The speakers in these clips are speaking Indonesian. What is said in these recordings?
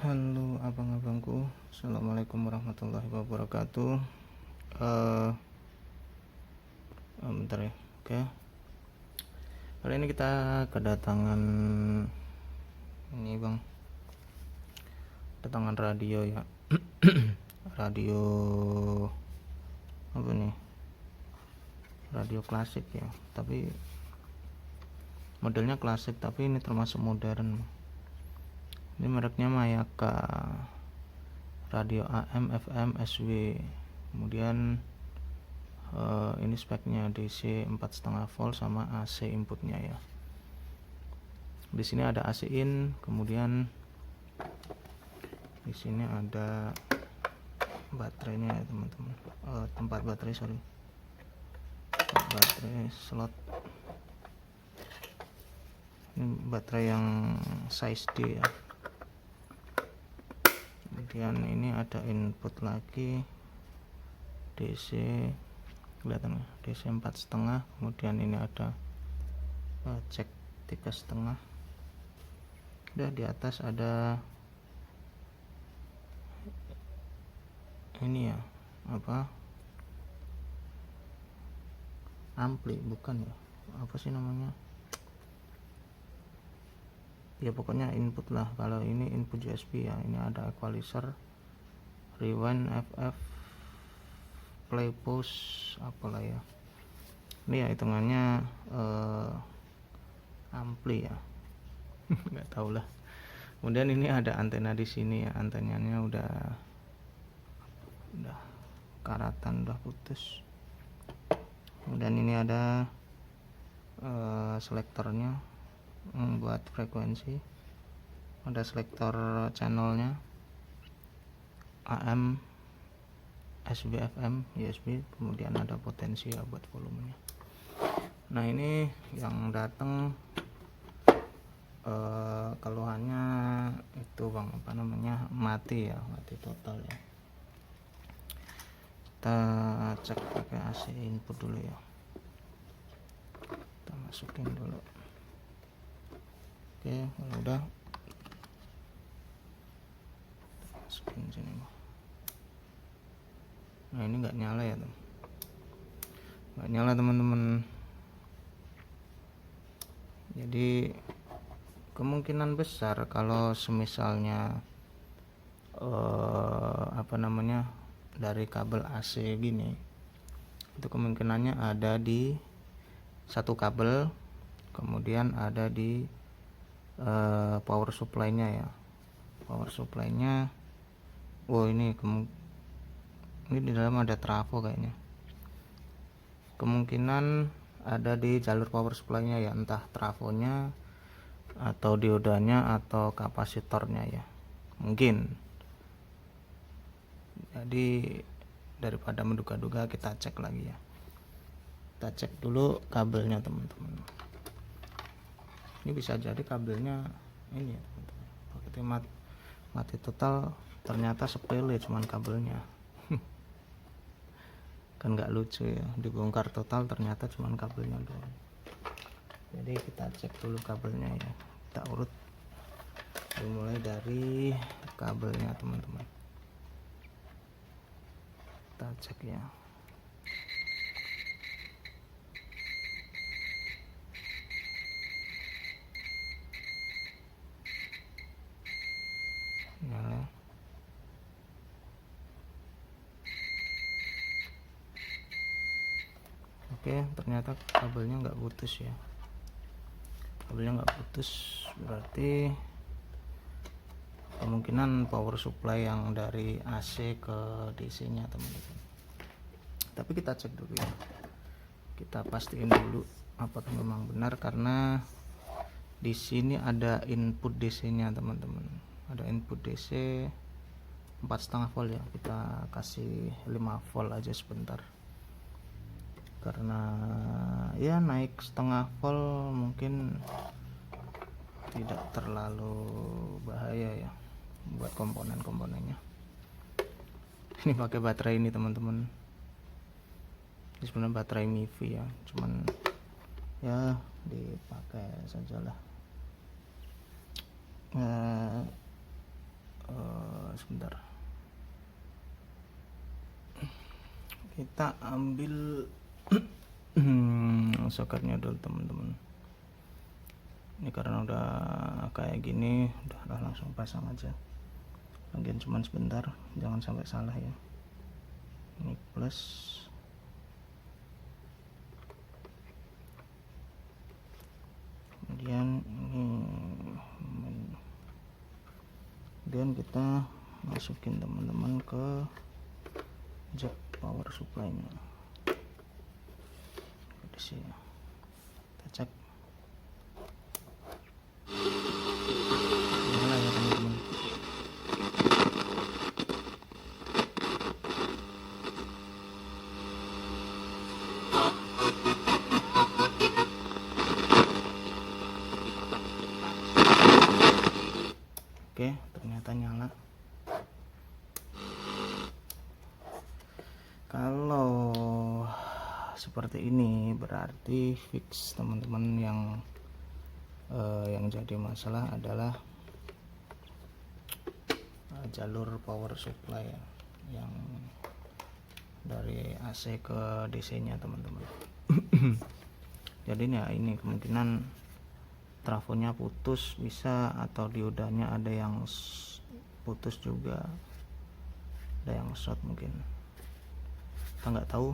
Halo abang-abangku, assalamualaikum warahmatullahi wabarakatuh. Bentar ya, oke. Kali ini kita kedatangan ini bang, kedatangan radio ya. Radio apa nih? Radio klasik ya, tapi modelnya klasik, tapi ini termasuk modern. Ini mereknya Mayaka, radio AM, FM, SW. Kemudian ini speknya DC 4,5 volt sama AC inputnya ya. Di sini ada AC in, kemudian di sini ada baterainya ya teman-teman. Tempat baterai slot. Ini baterai yang size D ya. Kemudian ini ada input lagi DC, kelihatan ya, DC 4,5. Kemudian ini ada cek 3,5. Udah di atas ada ini ya, apa, ampli bukan ya, apa sih namanya ya, pokoknya input lah. Kalau ini input USB ya, ini ada equalizer, rewind, FF, play, pause, apalah ya, ini ya hitungannya ampli ya. Nggak tahu lah. Kemudian ini ada antena di sini ya, antenanya udah karatan, udah putus. Kemudian ini ada selektornya buat frekuensi, ada selektor channelnya AM, SBFM, USB, kemudian ada potensi ya buat volumenya. Nah ini yang datang keluhannya itu bang, apa namanya, mati ya, mati total ya. Kita cek pakai AC input dulu ya, kita masukin dulu. Oke, kalau udah masukin sini. Nah ini nggak nyala ya teman, nggak nyala teman-teman. Jadi kemungkinan besar kalau semisalnya apa namanya, dari kabel AC gini, itu kemungkinannya ada di satu kabel, kemudian ada di power supply-nya ya. Power supply-nya, ini di dalam ada trafo kayaknya. Kemungkinan ada di jalur power supply-nya ya, entah trafonya atau diodanya atau kapasitornya ya, mungkin. Jadi daripada menduga-duga, kita cek lagi ya. Kita cek dulu kabelnya teman-teman. Ini bisa jadi kabelnya ini ya teman-teman, pakai mati total, ternyata sepele cuman kabelnya. Kan nggak lucu ya, dibongkar total ternyata cuman kabelnya doang. Jadi kita cek dulu kabelnya ya, kita urut dimulai dari kabelnya teman-teman. Kita cek ya. Nyala. Oke, ternyata kabelnya nggak putus ya. Kabelnya nggak putus, berarti kemungkinan power supply yang dari AC ke DC nya teman-teman. Tapi kita cek dulu ya, kita pastiin dulu apakah memang benar, karena di sini ada input DC nya teman-teman, ada input DC 4,5 volt ya. Kita kasih 5 volt aja sebentar, karena ya naik setengah volt mungkin tidak terlalu bahaya ya buat komponen-komponennya. Ini pakai baterai ini teman-teman, ini sebenarnya baterai MIFI ya, cuman ya dipakai sajalah. sebentar, kita ambil soketnya dulu teman-teman. Ini karena udah kayak gini, udah langsung pasang aja. Lagian cuman sebentar, jangan sampai salah ya. Ini plus, kemudian ini, kemudian kita masukin teman-teman ke jack power supply nya di sini. Kita cek nyala ya teman-teman. Oke, ternyata nyala. Kalau seperti ini berarti fix teman-teman. Yang jadi masalah adalah jalur power supply ya, yang dari AC ke DC nya teman-teman. Jadi ini kemungkinan trafonya putus bisa, atau diodanya ada yang putus juga, ada yang short mungkin, kita nggak tahu.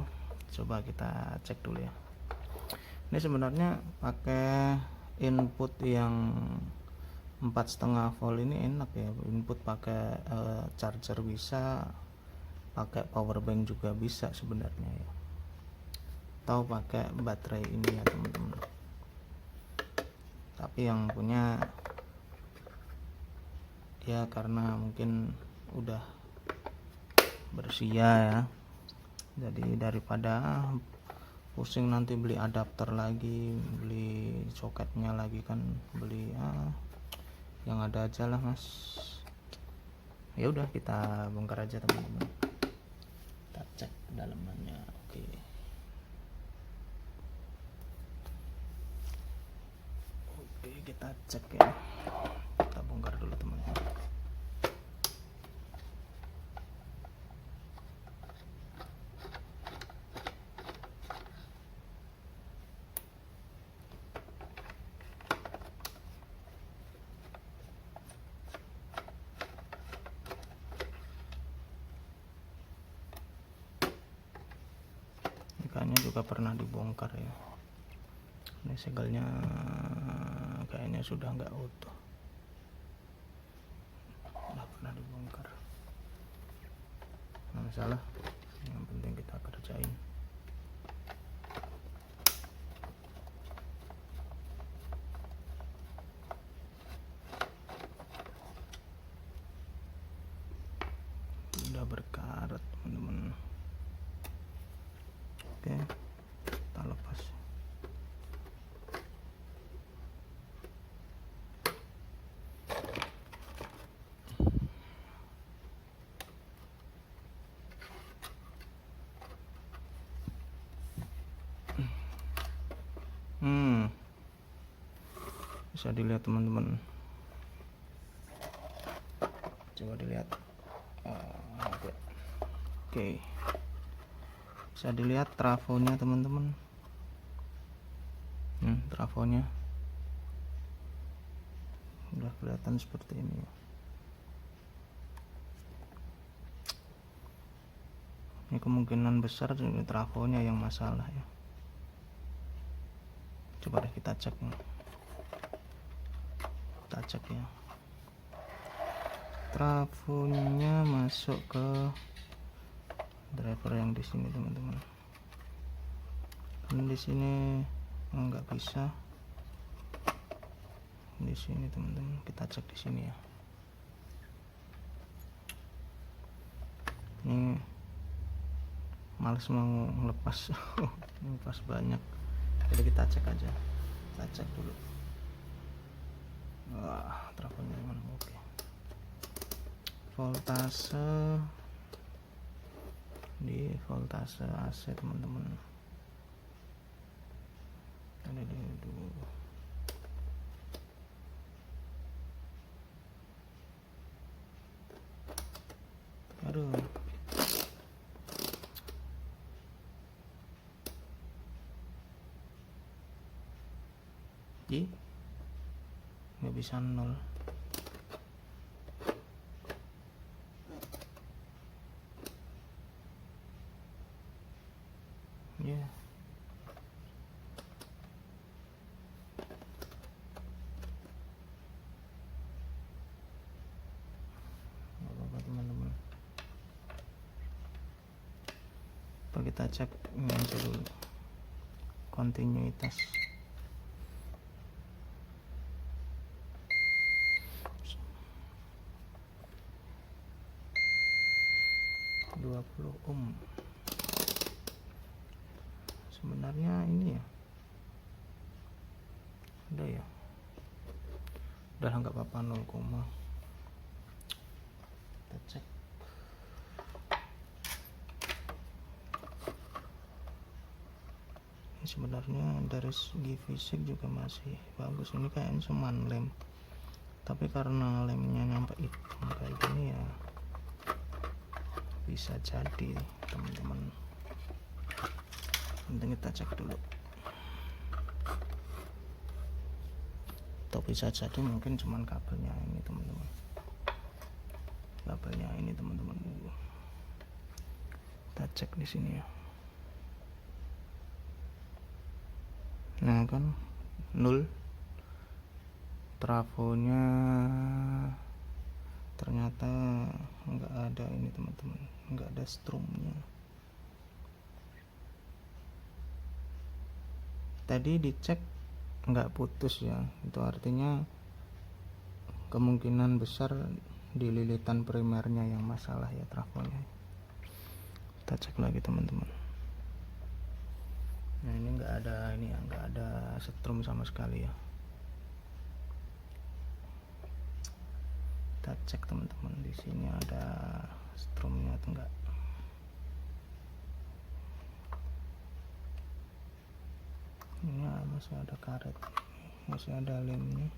Coba kita cek dulu ya. Ini sebenarnya pakai input yang 4,5 volt ini enak ya. Input pakai charger bisa, pakai power bank juga bisa sebenarnya ya, atau pakai baterai ini ya teman-teman. Tapi yang punya ya karena mungkin udah bersia ya, jadi daripada pusing nanti beli adapter lagi, beli soketnya lagi kan, beli yang ada aja lah mas. Ya udah kita bongkar aja teman-teman, kita cek dalamannya. Oke. Oke, kita cek ya, kita bongkar dulu teman-teman. Kayaknya juga pernah dibongkar ya. Ini segelnya kayaknya sudah nggak utuh, udah pernah dibongkar. Nggak masalah, yang penting kita kerjain. Udah berkarat teman-teman. Oke, kita lepas. Bisa dilihat teman-teman, coba dilihat. Oke, bisa dilihat trafonya teman-teman. Trafonya udah kelihatan seperti ini. Ini kemungkinan besar ini trafonya yang masalah ya. Coba deh kita cek nih. Kita cek ya, trafonya masuk ke driver yang di sini teman-teman. Di sini nggak bisa, di sini teman-teman. Kita cek di sini ya. Ini males mau lepas lepas banyak, jadi kita cek aja. Kita cek dulu. Wah, trafonya mana? Oke. Voltase di voltase AC teman-teman. Ini dulu. Jadi nggak bisa 0. Ya, nggak apa-apa teman-teman. Kita cek ini aja dulu kontinuitas. Sebenarnya ini ya ada ya, udah nggak apa-apa 0, kita cek. Ini sebenarnya dari segi fisik juga masih bagus, ini kayaknya cuman lem, tapi karena lemnya nyampe hitam kayak gini ya bisa jadi teman-teman. Penting kita cek dulu, atau bisa jadi mungkin cuman kabelnya ini teman-teman, kita cek di sini ya. Nah kan 0, trafonya ternyata nggak ada ini teman-teman, nggak ada strumnya. Tadi dicek nggak putus ya, itu artinya kemungkinan besar di lilitan primernya yang masalah ya, trafonya. Kita cek lagi teman-teman. Nah ini nggak ada setrum sama sekali ya. Kita cek teman-teman, di sini ada strumnya atau enggak. Ini masih ada karet, masih ada lemnya.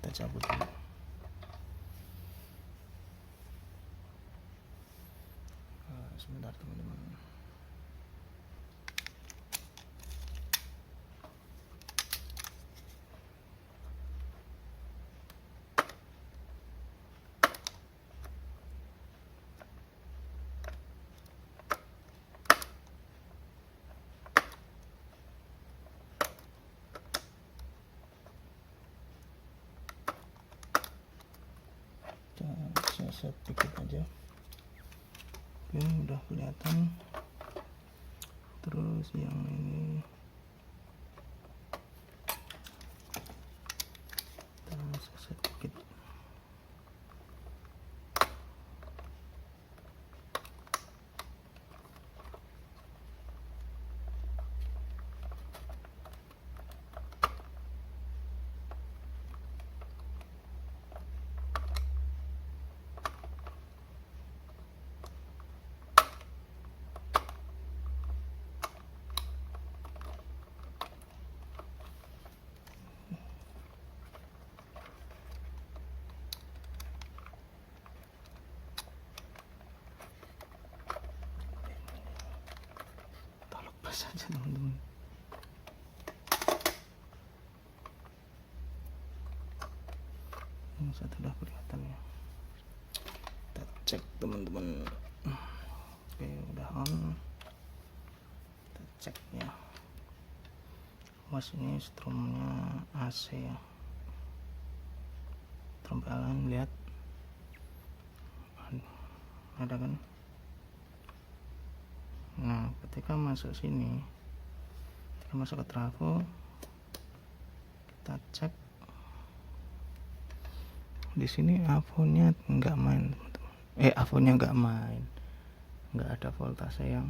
Kita cabut dulu. Sebentar teman-teman. Saya set dikit aja. Oke, udah kelihatan. Terus yang ini kita set dikit. Saja teman-teman. Ini sudah kelihatan ya. Kita cek teman-teman. Oke, udah on. Kita cek ya. Mas, ini strumnya AC ya. Strum PLN, lihat. Ada kan? Nah, ketika masuk sini, ketika masuk ke trafo, kita cek di sini avonya nggak main, avonya nggak main, nggak ada voltase yang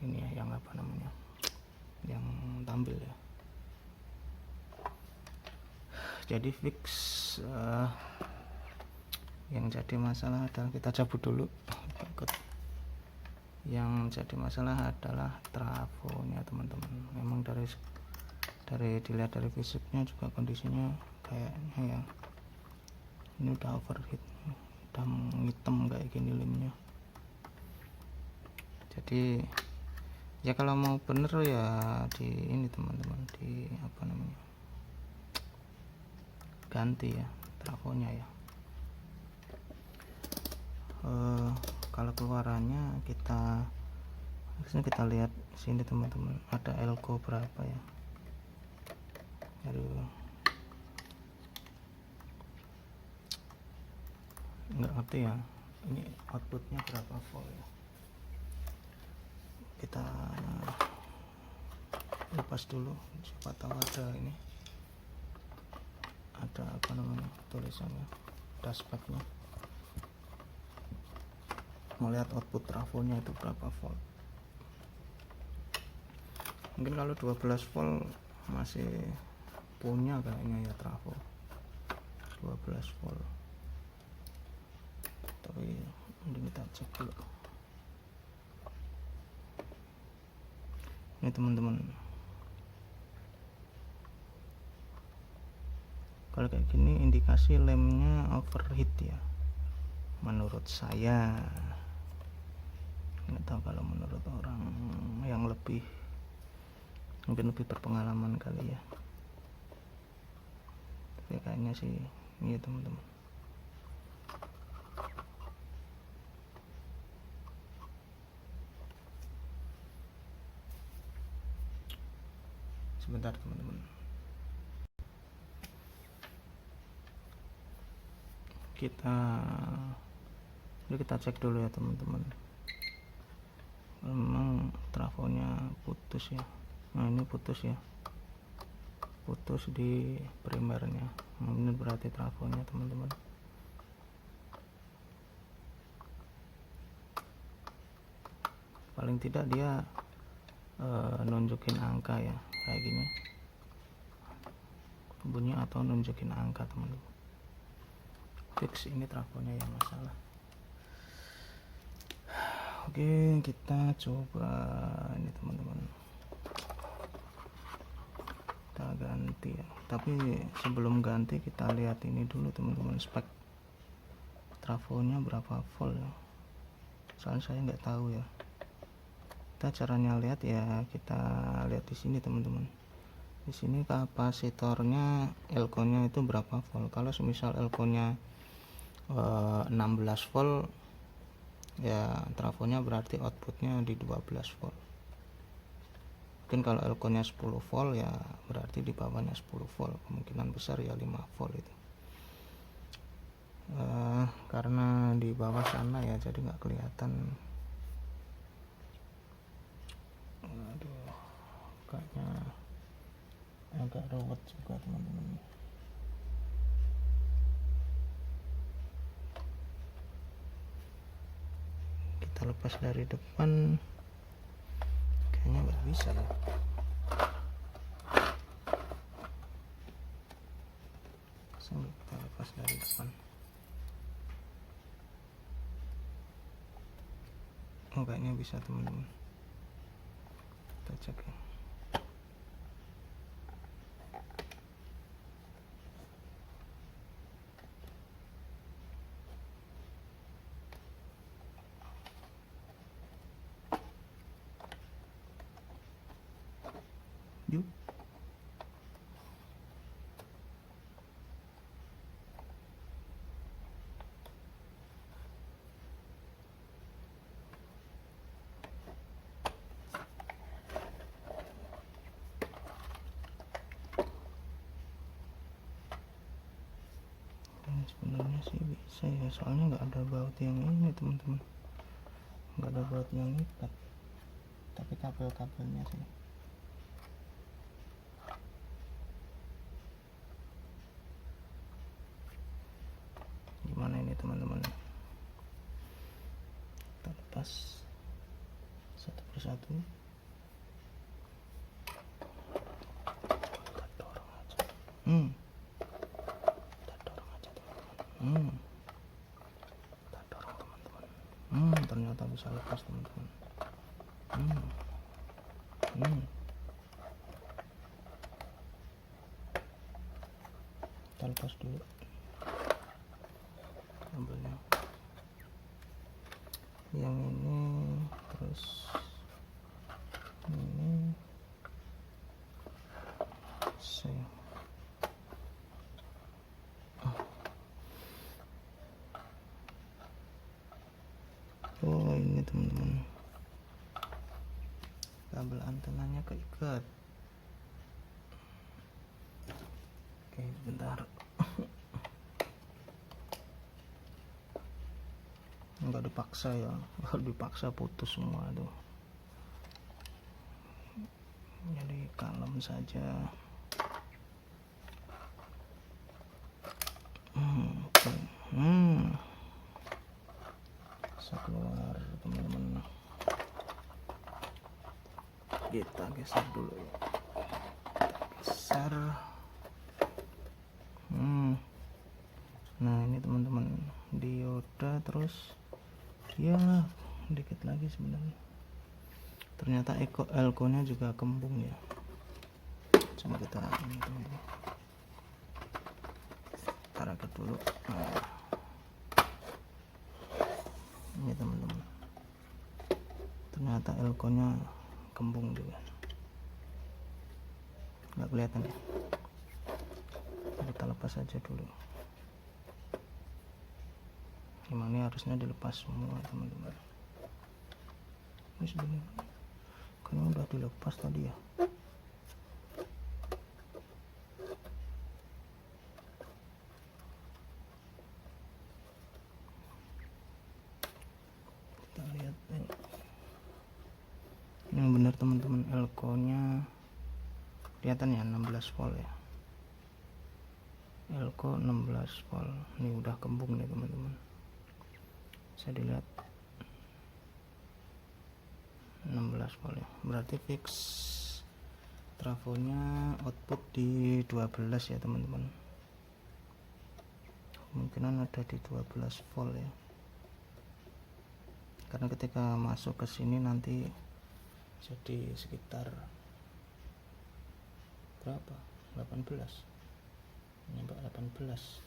ini ya, yang apa namanya, yang tampil ya. Jadi fix. Yang jadi masalah adalah, kita cabut dulu. Yang jadi masalah adalah trafonya teman-teman. Memang dari dilihat dari fisiknya juga kondisinya kayaknya ya ini udah overheat, udah ngitem kayak gini lemnya. Jadi ya kalau mau bener ya di ini teman-teman, di apa namanya, ganti ya trafonya ya. Kalau keluarannya harusnya kita lihat sini teman-teman, ada elko berapa ya. Aduh, nggak ngerti ya ini outputnya berapa volt ya. Kita lepas dulu, siapa tahu ada ini, ada apa namanya tulisannya, ada speknya, mau lihat output trafonya itu berapa volt. Mungkin kalau 12 volt masih punya kayaknya ya trafo 12 volt, tapi mending kita cek dulu. Ini teman-teman, kalau kayak gini indikasi lemnya overheat ya, menurut saya. Nggak tahu kalau menurut orang yang mungkin lebih berpengalaman kali ya, tapi kayaknya sih ini teman-teman. Sebentar teman-teman, kita cek dulu ya teman-teman. Memang trafonya putus ya. Nah ini putus ya, putus di primernya. Nah, ini berarti trafonya teman-teman. Paling tidak dia nunjukin angka ya, kayak gini bunyi atau nunjukin angka teman-teman. Fix ini trafonya yang masalah. Oke, kita coba ini teman-teman, kita ganti ya. Tapi sebelum ganti kita lihat ini dulu teman-teman, spek trafonya berapa volt ya, soalnya saya nggak tahu ya. Kita caranya lihat ya, kita lihat di sini teman-teman. Di sini kapasitornya elko-nya itu berapa volt. Kalau semisal elko-nya 16 volt ya, trafonya berarti outputnya di 12 volt. Mungkin kalau elko-nya 10 volt ya berarti di bawahnya 10 volt, kemungkinan besar ya 5 volt itu. Karena di bawah sana ya, jadi nggak kelihatan. Aduh, kayaknya agak ruwet juga teman-teman. Kita lepas dari depan, kayaknya nggak bisa ya. Sambil kita lepas dari depan. Oh kayaknya bisa teman-teman, kita cek ya. Yuk. Sebenarnya sih bisa ya, soalnya nggak ada baut yang ini teman-teman, nggak ada baut yang ikat, tapi kabel-kabelnya sih. Gimana ini teman-teman, kita lepas satu persatu, kita dorong aja. Kita dorong teman-teman. Ternyata bisa lepas teman-teman. Kita lepas dulu kabelnya. yang ini, terus ini oh ini teman-teman, kabel antenanya keikat. Oke bentar, nggak dipaksa ya, kalau dipaksa putus semua tuh, jadi kalem saja. Oke. Bisa keluar teman-teman, kita geser dulu ya, geser. Nah ini teman-teman dioda, terus ya dikit lagi sebenarnya, ternyata elko nya juga kembung ya. Coba kita ini teman-teman, tarik dulu. Nah, ini teman-teman, ternyata elko nya kembung juga, nggak kelihatan ya. Kita lepas aja dulu. Emang ini harusnya dilepas semua teman-teman. Ini sebenarnya kan udah dilepas tadi ya. Kita lihat yang benar teman-teman, elko nya kelihatan ya, 16 volt ya, elko 16 volt. Ini udah kembung nih teman-teman, bisa dilihat 16 volt ya, berarti fix trafonya output di 12 ya teman-teman, kemungkinan ada di 12 volt ya, karena ketika masuk ke sini nanti jadi sekitar berapa, 18, nyampe 18.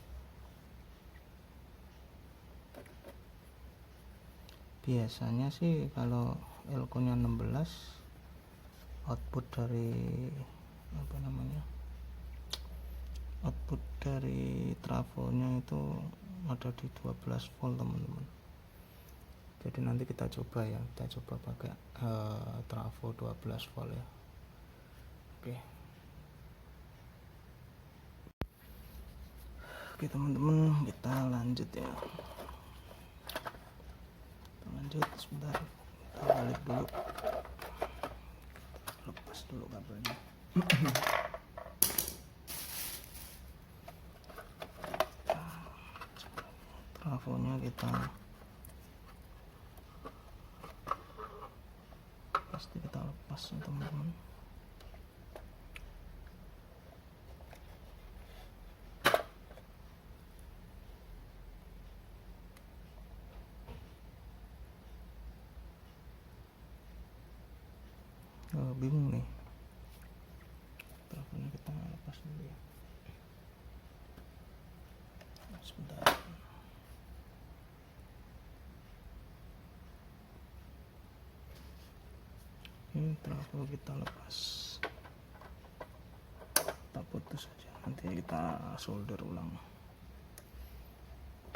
Biasanya sih kalau elko nya 16, output dari apa namanya, output dari trafonya itu ada di 12 volt teman-teman. Jadi nanti kita coba ya, kita coba pakai trafo 12 volt ya. Oke teman-teman, kita lanjut ya, kita lanjut sebentar, kita balik dulu, kita lepas dulu kabelnya. Trafonya kita pasti kita lepas ya teman-teman. Bingung nih, trafonya kita lepas dulu ya, sebentar. Ini trafo kita lepas, kita putus aja, nanti kita solder ulang.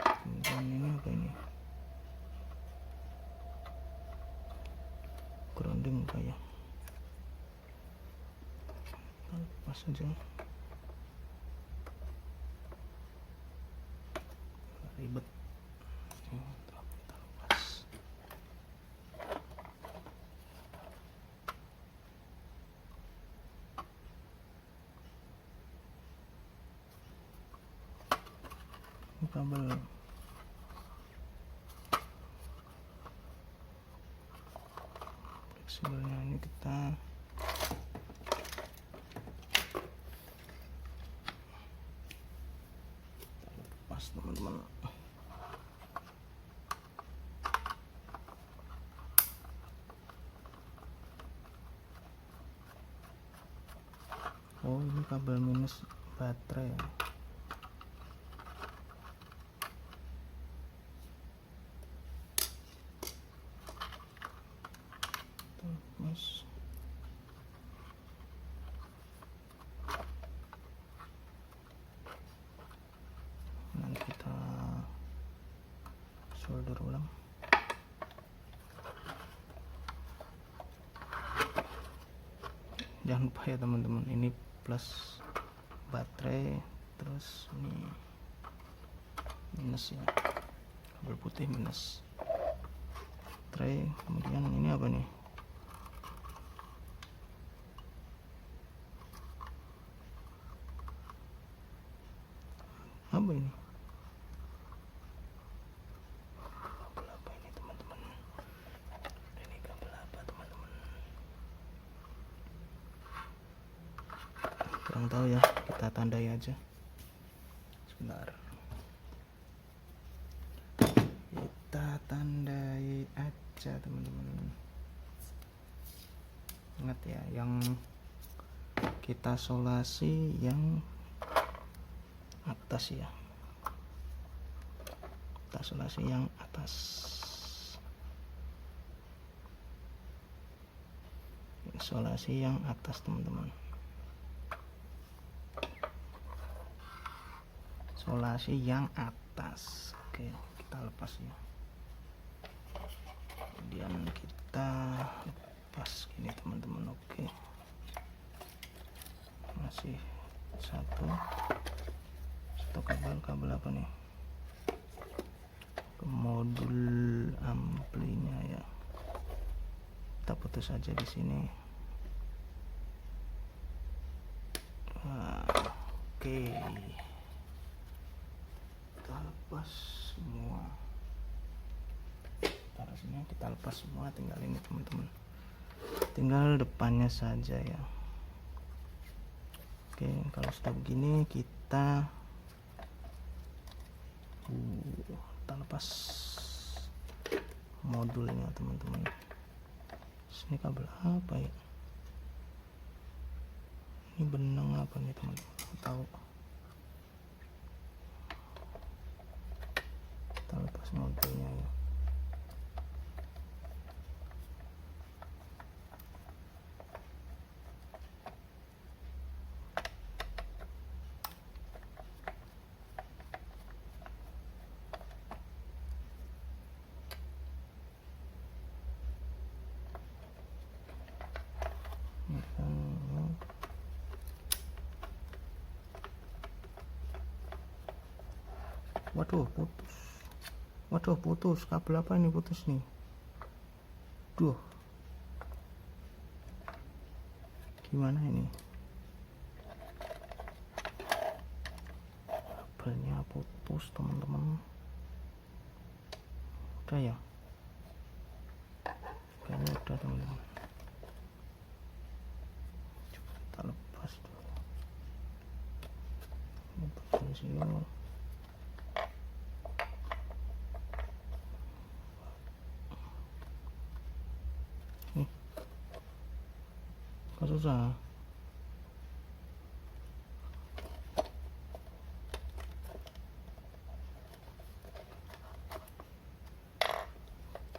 Kemudian ini apa ini, grounding kayak, kita lepas aja, ribet. Trafo kita lepas. Ini kabel fleksibelnya ini kita lepas teman-teman. Oh ini kabel minus baterai ya. jangan lupa ya teman-teman, ini plus baterai, terus ini minus ya, kabel putih minus baterai. Kemudian ini apa nih, apa ini, kabel apa ini teman-teman, ini kabel apa teman-teman, kurang tahu ya, kita tandai aja sebentar, kita tandai aja teman-teman. Ingat ya, yang kita solasi yang atas ya, kita solasi yang atas, isolasi yang atas teman-teman, isolasi yang atas. Oke, kita lepas ya, kemudian kita lepas gini teman-teman. Oke, masih satu kabel apa nih, ke modul amplinya ya, kita putus aja di sini. Oke, kita lepas semua, taruh sini, kita lepas semua, tinggal ini teman-teman, tinggal depannya saja ya. Oke, kalau sudah begini kita lepas modulnya teman-teman. Ini kabel apa ya, ini benang apa nih teman-teman, tahu? Kita lepas modulnya ya. Waduh putus, kabel apa ini putus nih, duh, gimana ini, kabelnya putus teman-teman. Udah ya, kayaknya udah teman-teman. Coba kita lepas dulu ini potensio. Kok susah?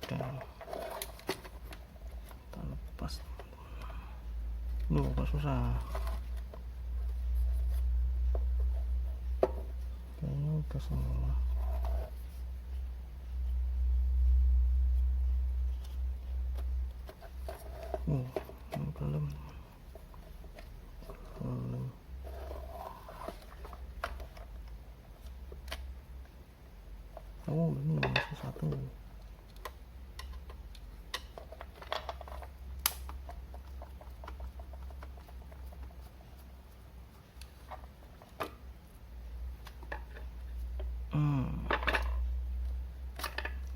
Oke, kita lepas. Loh, kok susah? Kayaknya udah semua. Ini belum. Oh, ini masih satu.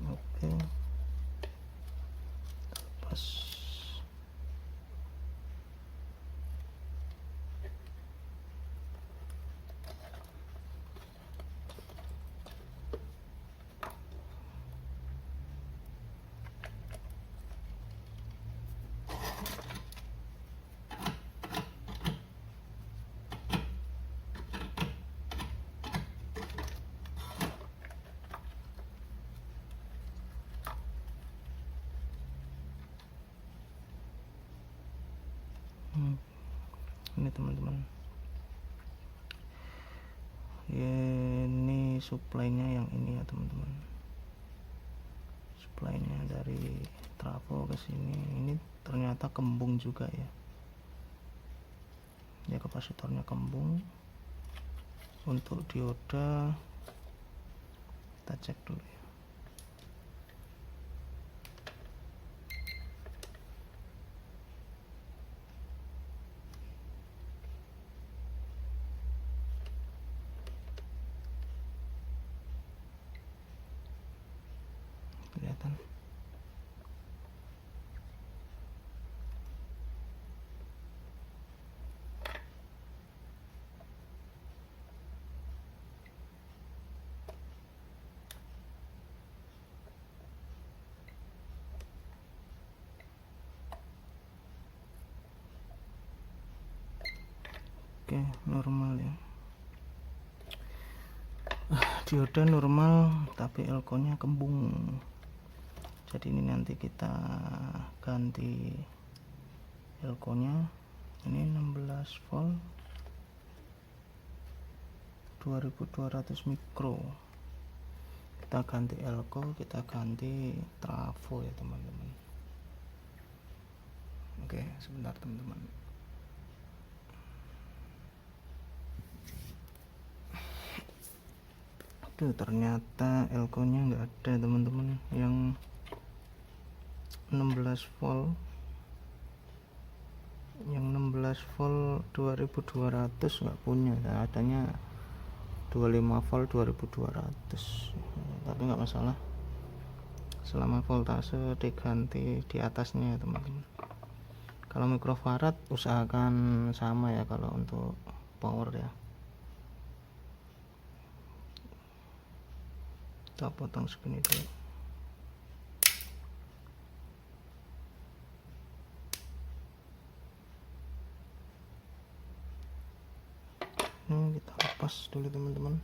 Oke, pas. Ini teman-teman, ini supply-nya yang ini ya teman-teman, supply-nya dari trafo ke sini. Ini ternyata kembung juga ya, ya, kapasitornya kembung. Untuk dioda kita cek dulu ya. Kelihatan. Oke, normal ya. Dioda normal tapi elko nya kembung, jadi ini nanti kita ganti elko nya. Ini 16 volt 2200 mikro, kita ganti elko, kita ganti trafo ya teman-teman. Oke, sebentar teman-teman. Tuh, ternyata elko nya nggak ada teman-teman, yang 16 volt 2200 nggak punya, adanya 25 volt 2200. Tapi nggak masalah selama voltase diganti di atasnya teman-teman. Kalau mikrofarad usahakan sama ya kalau untuk power ya. Kita potong segini dulu. Ini kita lepas dulu teman-teman,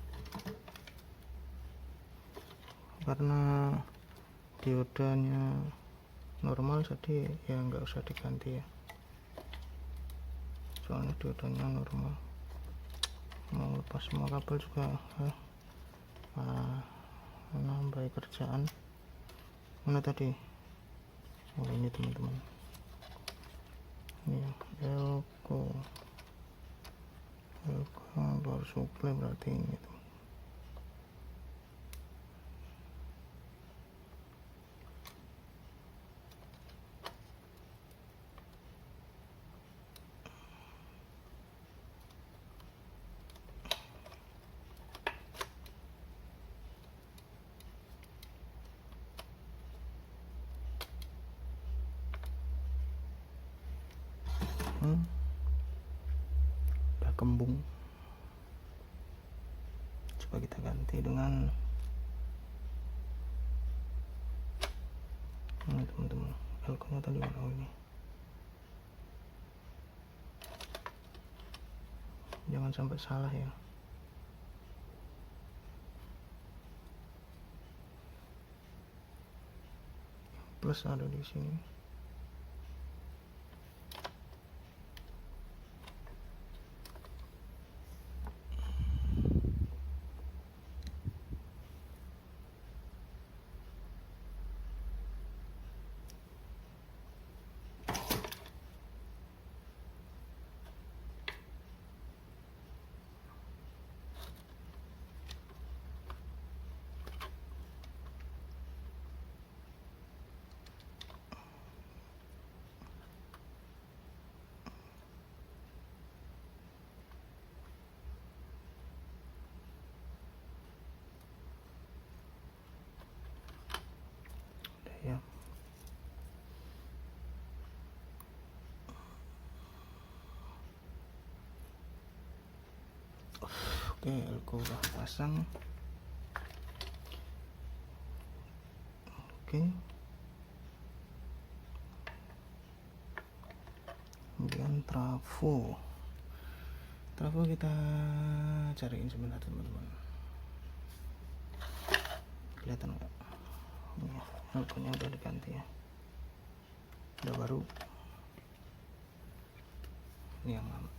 karena diodanya normal jadi ya nggak usah diganti ya, soalnya diodanya normal. Mau lepas semua kabel juga nambah kerjaan. Mana tadi? Oh, ini teman-teman, ini elko power supply, berarti ini teman. Udah kembung, coba kita ganti dengan ini teman-teman. Elko nya tadi mana? Ini jangan sampai salah ya. Plus ada di sini. Ya, oke, elko udah pasang. Oke, kemudian trafo kita cariin sebentar teman-teman. Kelihatan nggak? Ini elko nya udah diganti ya, udah baru. Ini yang lama.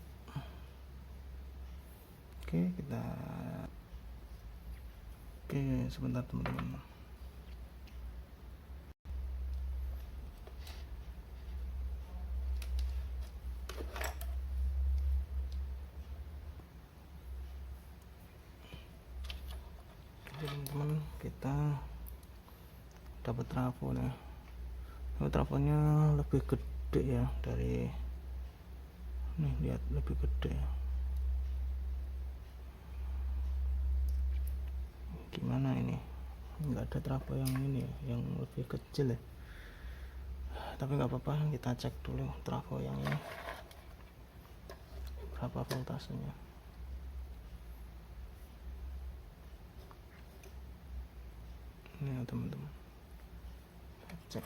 Oke, sebentar teman-teman. teman-teman, kita dapat trafo nih. Trafonya lebih gede ya dari nih, lihat lebih gede ya. Gimana ini, nggak ada trafo yang ini ya, yang lebih kecil ya, tapi nggak apa-apa, kita cek dulu trafo yang ini berapa voltasenya. Ini ya teman-teman, cek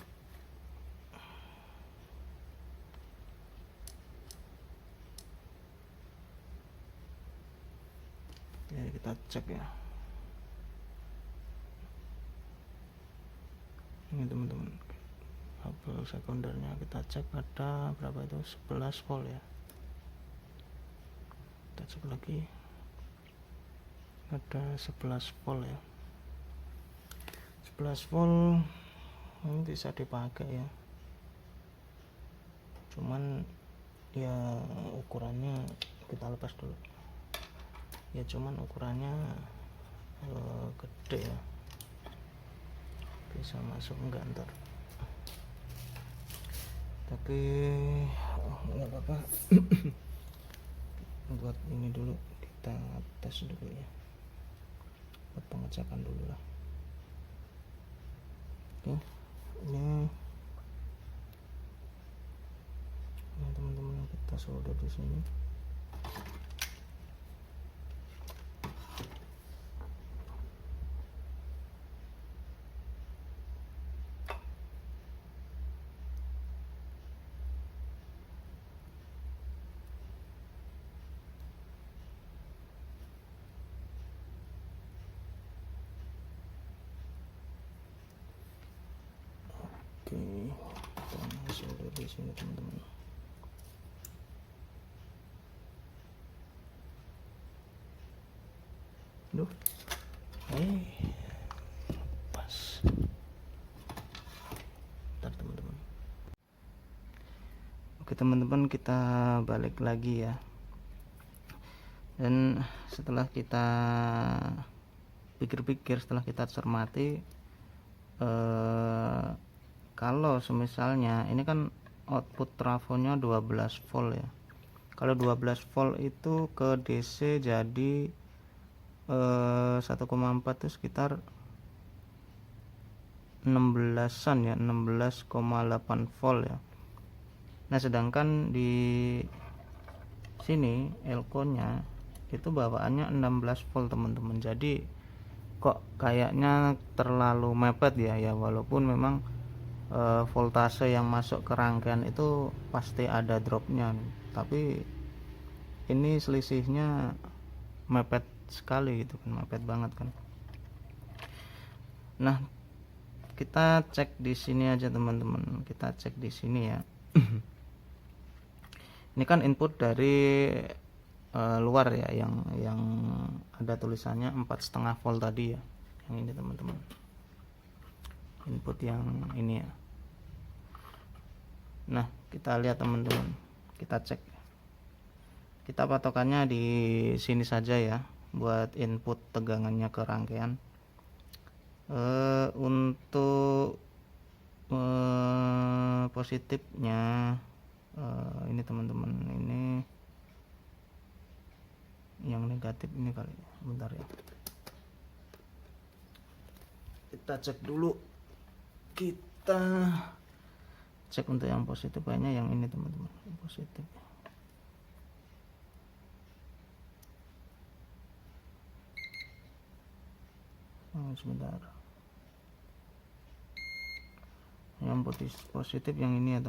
ya, kita cek ya. Ini teman-teman, kabel sekundernya kita cek ada berapa itu, 11 volt ya. Kita cek lagi, ada 11 volt ya. 11 volt ini bisa dipakai ya, cuman ya ukurannya kita lepas dulu ya, cuman ukurannya gede ya, bisa masuk enggak ntar, tapi nggak apa-apa. Buat ini dulu, kita tes dulu ya, buat pengecekan dulu lah. Oke, ini teman-teman, kita solder di sini. Oke, kita solder di sini teman-teman. Duh, pas. Bentar teman-teman. Oke teman-teman, kita balik lagi ya. Dan setelah kita pikir-pikir, setelah kita cermati, kalau semisalnya ini kan output trafonya 12 volt ya. Kalau 12 volt itu ke DC jadi 1,4 itu sekitar 16an ya, 16,8 volt ya. Nah sedangkan di sini elko nya itu bawaannya 16 volt teman-teman, jadi kok kayaknya terlalu mepet ya, walaupun memang voltase yang masuk ke rangkaian itu pasti ada dropnya, tapi ini selisihnya mepet sekali gitu kan, mepet banget kan. Nah kita cek di sini aja teman-teman, kita cek di sini ya. Ini kan input dari luar ya, yang ada tulisannya 4,5 volt tadi ya, yang ini teman-teman, input yang ini ya. Nah kita lihat teman-teman, kita cek, kita patokannya di sini saja ya buat input tegangannya ke rangkaian. Untuk positifnya ini teman-teman, ini yang negatif ini kali, bentar ya, kita cek dulu. Kita cek untuk yang positif, kayaknya yang ini teman-teman, yang positif. Sebentar, yang positif yang ini ya teman.